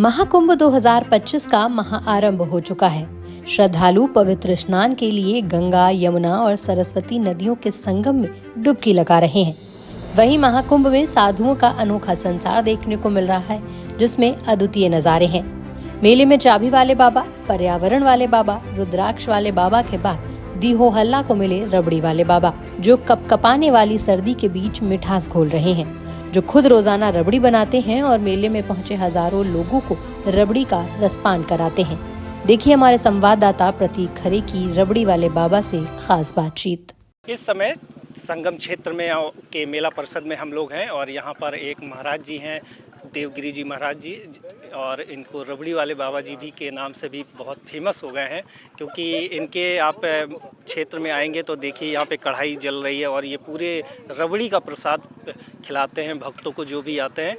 महाकुंभ 2025 का महाआरंभ हो चुका है। श्रद्धालु पवित्र स्नान के लिए गंगा, यमुना और सरस्वती नदियों के संगम में डुबकी लगा रहे हैं। वहीं महाकुंभ में साधुओं का अनोखा संसार देखने को मिल रहा है, जिसमें अद्वितीय नजारे हैं। मेले में चाबी वाले बाबा, पर्यावरण वाले बाबा, रुद्राक्ष वाले बाबा के बाद दीहो हल्ला को मिले रबड़ी वाले बाबा, जो कपकपाने वाली सर्दी के बीच मिठास घोल रहे हैं, जो खुद रोजाना रबड़ी बनाते हैं और मेले में पहुंचे हजारों लोगों को रबड़ी का रसपान कराते हैं। देखिए हमारे संवाददाता प्रतीक खरे की रबड़ी वाले बाबा से खास बातचीत। इस समय संगम क्षेत्र में के मेला परिषद में हम लोग हैं और यहाँ पर एक महाराज जी हैं, देवगिरी जी महाराज जी, और इनको रबड़ी वाले बाबा जी भी के नाम से भी बहुत फेमस हो गए हैं, क्योंकि इनके आप क्षेत्र में आएंगे तो देखिए यहाँ पे कढ़ाई जल रही है और ये पूरे रबड़ी का प्रसाद खिलाते हैं भक्तों को जो भी आते हैं।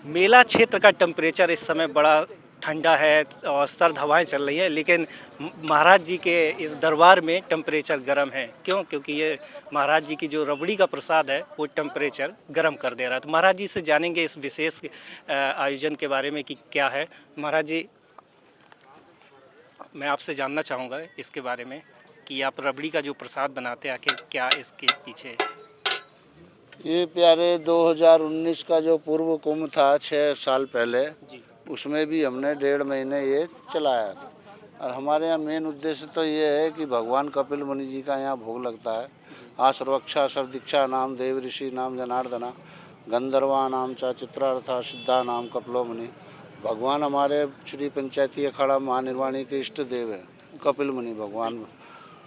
मेला क्षेत्र का टेम्परेचर इस समय बड़ा ठंडा है और सर्द हवाएं चल रही हैं, लेकिन महाराज जी के इस दरबार में टेम्परेचर गर्म है। क्यों? क्योंकि ये महाराज जी की जो रबड़ी का प्रसाद है वो टेम्परेचर गर्म कर दे रहा है। तो महाराज जी से जानेंगे इस विशेष आयोजन के बारे में कि क्या है। महाराज जी, मैं आपसे जानना चाहूँगा इसके बारे में कि आप रबड़ी का जो प्रसाद बनाते हैं, आखिर क्या इसके पीछे? ये प्यारे 2019 का जो पूर्व कुंभ था 6 साल पहले जी, उसमें भी हमने 1.5 महीने ये चलाया। और हमारे यहाँ मेन उद्देश्य तो ये है कि भगवान कपिल मुनि जी का यहाँ भोग लगता है। आश्रवक्षा सर्वदीक्षा नाम देव ऋषि नाम जनार्दना गंधर्वा नाम चा चित्रार्था सिद्धा नाम कपिलो मुनि। भगवान हमारे श्री पंचायती अखाड़ा महानिर्वाणी के इष्ट देव हैं कपिल मुनि। भगवान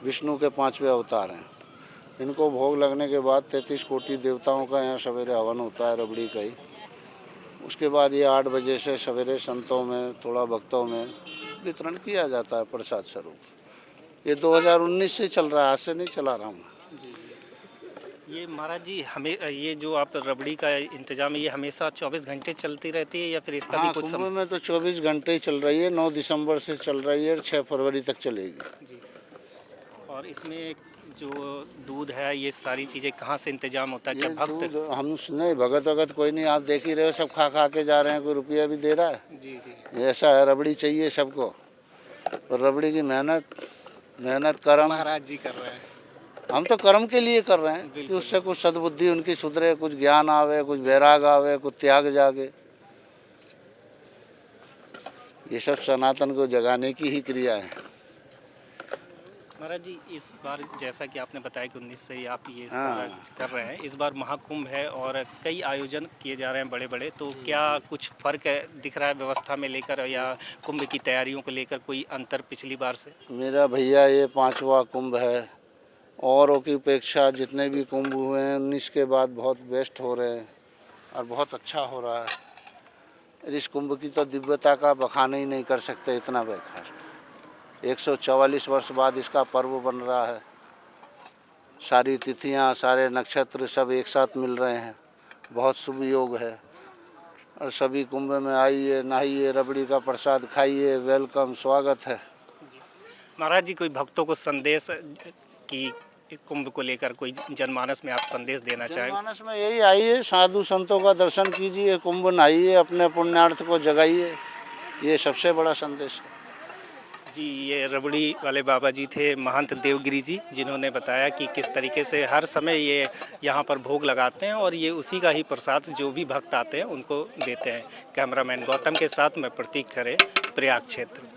विष्णु के 5वें अवतार हैं। इनको भोग लगने के बाद 33 कोटि देवताओं का यहाँ सवेरे हवन होता है रबड़ी का ही। उसके बाद ये 8 बजे से सवेरे संतों में थोड़ा भक्तों में वितरण किया जाता है प्रसाद स्वरूप। ये 2019 से चल रहा है, आज से नहीं चला रहा हूँ। ये महाराज जी, हमें ये जो आप रबड़ी का इंतजाम है, ये हमेशा 24 घंटे चलती रहती है या फिर इसका भी कुछ कुंभ में तो 24 घंटे ही चल रही है। 9 दिसंबर से चल रही है, 6 फरवरी तक चलेगी जी। और इसमें जो दूध है, ये सारी चीज़ें कहाँ से इंतजाम होता है? क्या भक्त हम नहीं, भगत वगत कोई नहीं, आप देख ही रहे हो, सब खा खा के जा रहे हैं, कोई रुपया भी दे रहा है जी जी। ऐसा है, रबड़ी चाहिए सबको। और रबड़ी की मेहनत कर्म महाराज जी कर रहे हैं। हम तो कर्म के लिए कर रहे हैं कि उससे कुछ सद्बुद्धि उनकी सुधरे, कुछ ज्ञान आवे, कुछ वैराग आवे, कुछ त्याग जागे। ये सब सनातन को जगाने की ही क्रिया है। महाराज जी, इस बार जैसा कि आपने बताया कि 19 से आप ये सारा कर रहे हैं, इस बार महाकुंभ है और कई आयोजन किए जा रहे हैं बड़े बड़े, तो क्या कुछ फ़र्क दिख रहा है व्यवस्था में लेकर या कुंभ की तैयारियों को लेकर? कोई अंतर पिछली बार से? मेरा भैया ये 5वां कुंभ है। औरों की अपेक्षा जितने भी कुंभ हुए हैं 19 के बाद बहुत बेस्ट हो रहे हैं और बहुत अच्छा हो रहा है। इस कुंभ की तो दिव्यता का बखान ही नहीं कर सकते, इतना बेकार। 144 वर्ष बाद इसका पर्व बन रहा है। सारी तिथियां, सारे नक्षत्र सब एक साथ मिल रहे हैं। बहुत शुभ योग है और सभी कुंभ में आइए, नहाइए, रबड़ी का प्रसाद खाइए। वेलकम, स्वागत है। महाराज जी, कोई भक्तों को संदेश कि कुंभ को लेकर कोई जनमानस में आप संदेश देना चाहें? जनमानस में यही, आइए, साधु संतों का दर्शन कीजिए, कुंभ नहाइए, अपने पुण्यार्थ को जगाइए। ये सबसे बड़ा संदेश है जी। ये रबड़ी वाले बाबा जी थे महंत देवगिरी जी, जिन्होंने बताया कि किस तरीके से हर समय ये यहाँ पर भोग लगाते हैं और ये उसी का ही प्रसाद जो भी भक्त आते हैं उनको देते हैं। कैमरामैन गौतम के साथ मैं प्रतीक खरे, प्रयाग क्षेत्र।